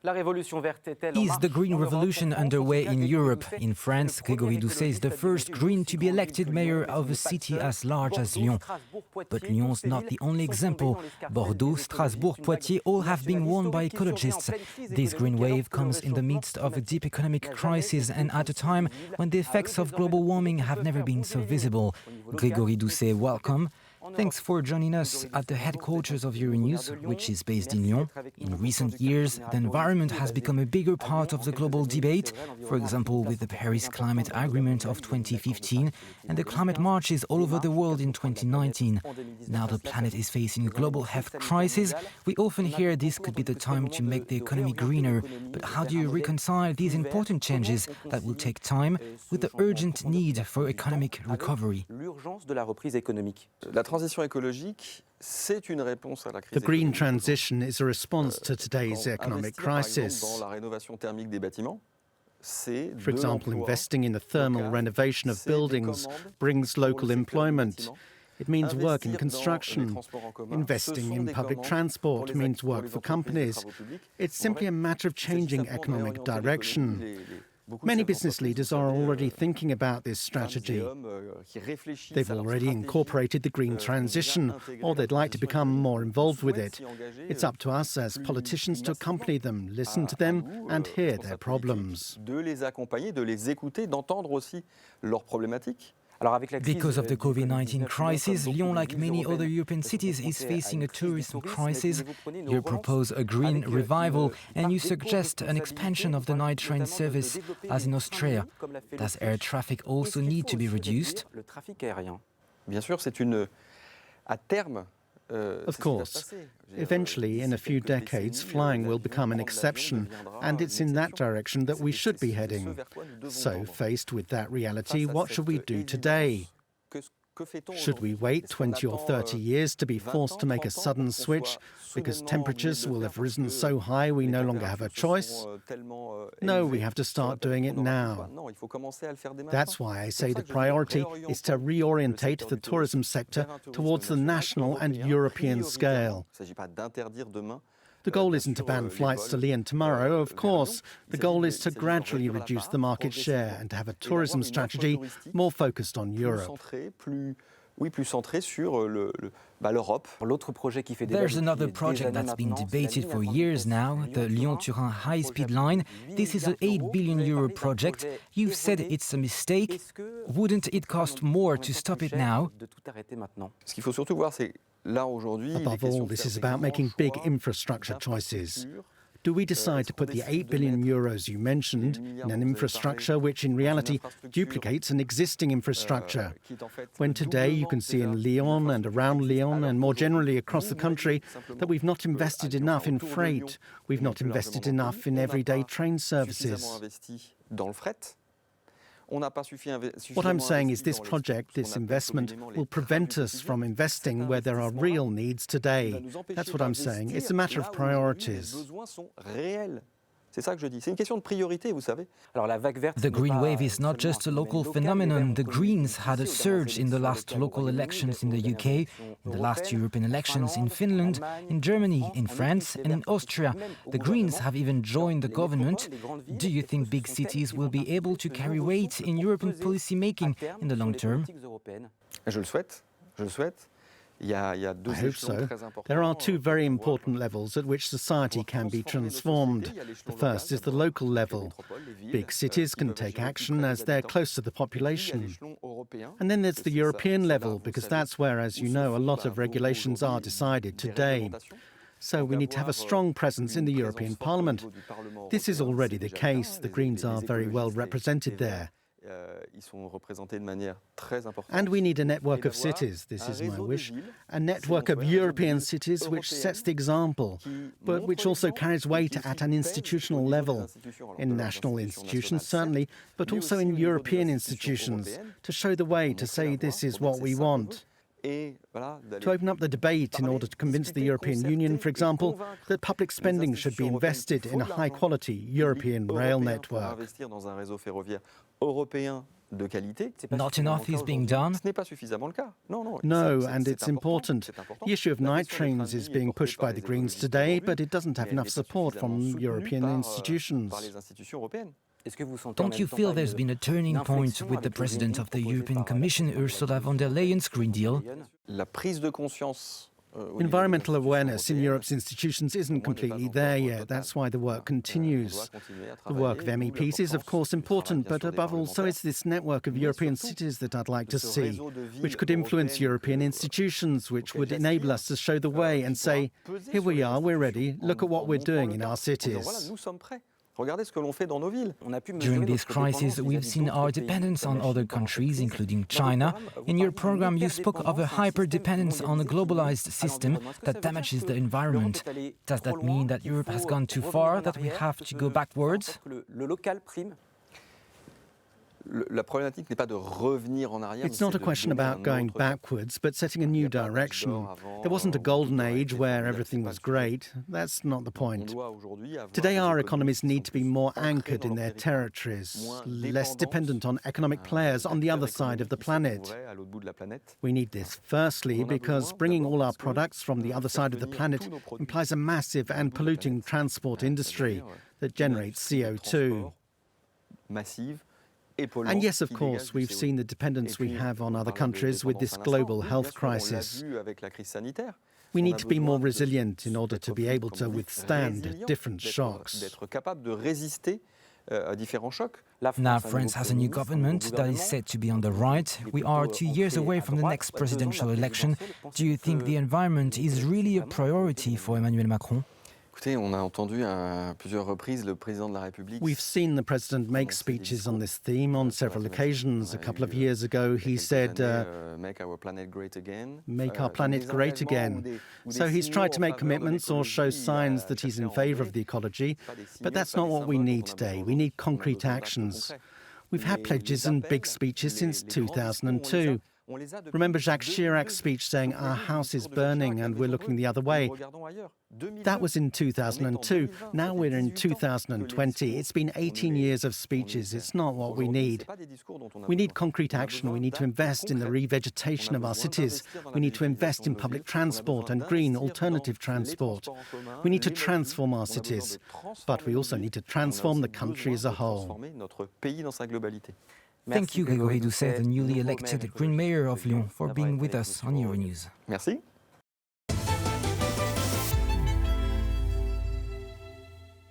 Is the green revolution underway in Europe? In France, Grégory Doucet is the first green to be elected mayor of a city as large as Lyon. But Lyon's not the only example. Bordeaux, Strasbourg, Poitiers all have been won by ecologists. This green wave comes in the midst of a deep economic crisis and at a time when the effects of global warming have never been so visible. Grégory Doucet, welcome. Thanks for joining us at the headquarters of Euronews, which is based in Lyon. In recent years, the environment has become a bigger part of the global debate, for example with the Paris Climate Agreement of 2015 and the climate marches all over the world in 2019. Now the planet is facing a global health crisis. We often hear this could be the time to make the economy greener, but how do you reconcile these important changes that will take time with the urgent need for economic recovery? The green transition is a response to today's economic crisis. For example, investing in the thermal renovation of buildings brings local employment. It means work in construction. Investing in public transport means work for companies. It's simply a matter of changing economic direction. Many business leaders are already thinking about this strategy. They've already incorporated the green transition, or they'd like to become more involved with it. It's up to us as politicians to accompany them, listen to them, and hear their problems. Because of the COVID-19 crisis, Lyon, like many other European cities, is facing a tourism crisis. You propose a green revival and you suggest an expansion of the night train service, as in Austria. Does air traffic also need to be reduced? Of course. Eventually, in a few decades, flying will become an exception, and it's in that direction that we should be heading. So, faced with that reality, what should we do today? Should we wait 20 or 30 years to be forced to make a sudden switch because temperatures will have risen so high we no longer have a choice? No, we have to start doing it now. That's why I say the priority is to reorientate the tourism sector towards the national and European scale. The goal isn't to ban flights to Lyon tomorrow, of course. The goal is to gradually reduce the market share and to have a tourism strategy more focused on Europe. There's another project that's been debated for years now, the Lyon-Turin high-speed line. This is an €8 billion project. You've said it's a mistake. Wouldn't it cost more to stop it now? Above all, this is about making big infrastructure choices. Do we decide to put the €8 billion you mentioned in an infrastructure which in reality duplicates an existing infrastructure? When today you can see in Lyon and around Lyon and more generally across the country that we've not invested enough in freight, we've not invested enough in everyday train services. What I'm saying is this project, this investment, will prevent us from investing where there are real needs today. That's what I'm saying. It's a matter of priorities. The green wave is not just a local phenomenon. The Greens had a surge in the last local elections in the UK, in the last European elections in Finland, in Germany, in France and in Austria. The Greens have even joined the government. Do you think big cities will be able to carry weight in European policy making in the long term? I hope so. There are two very important levels at which society can be transformed. The first is the local level. Big cities can take action as they're close to the population. And then there's the European level, because that's where, as you know, a lot of regulations are decided today. So we need to have a strong presence in the European Parliament. This is already the case. The Greens are very well represented there. And we need a network of cities, this is my wish, a network of European cities which sets the example, but which also carries weight at an institutional level, in national institutions certainly, but also in European institutions, to show the way, to say this is what we want. To open up the debate in order to convince the European Union, for example, that public spending should be invested in a high-quality European rail network. Not enough is being done. No, and it's important. The issue of night trains is being pushed by the Greens today, but it doesn't have enough support from European institutions. Don't you feel there's been a turning point with the President of the European Commission, Ursula von der Leyen's Green Deal? Environmental awareness in Europe's institutions isn't completely there yet. That's why the work continues. The work of MEPs is, of course, important, but above all, so is this network of European cities that I'd like to see, which could influence European institutions, which would enable us to show the way and say, here we are, we're ready, look at what we're doing in our cities. During this crisis, we've seen our dependence on other countries, including China. In your program, you spoke of a hyper-dependence on a globalized system that damages the environment. Does that mean that Europe has gone too far, that we have to go backwards? It's not a question about going backwards, but setting a new direction. There wasn't a golden age where everything was great. That's not the point. Today, our economies need to be more anchored in their territories, less dependent on economic players on the other side of the planet. We need this, firstly, because bringing all our products from the other side of the planet implies a massive and polluting transport industry that generates CO2. And yes, of course, we've seen the dependence we have on other countries with this global health crisis. We need to be more resilient in order to be able to withstand different shocks. Now France has a new government that is said to be on the right. We are 2 years away from the next presidential election. Do you think the environment is really a priority for Emmanuel Macron? We've seen the President make speeches on this theme on several occasions. A couple of years ago, he said, make our planet great again. So he's tried to make commitments or show signs that he's in favour of the ecology. But that's not what we need today. We need concrete actions. We've had pledges and big speeches since 2002. Remember Jacques Chirac's speech saying, our house is burning and we're looking the other way. That was in 2002. Now we're in 2020. It's been 18 years of speeches. It's not what we need. We need concrete action. We need to invest in the revegetation of our cities. We need to invest in public transport and green alternative transport. We need to transform our cities. But we also need to transform the country as a whole. Thank you, Grégory Doucet, the newly elected Green Mayor of Lyon, for being with us on Euronews. Merci.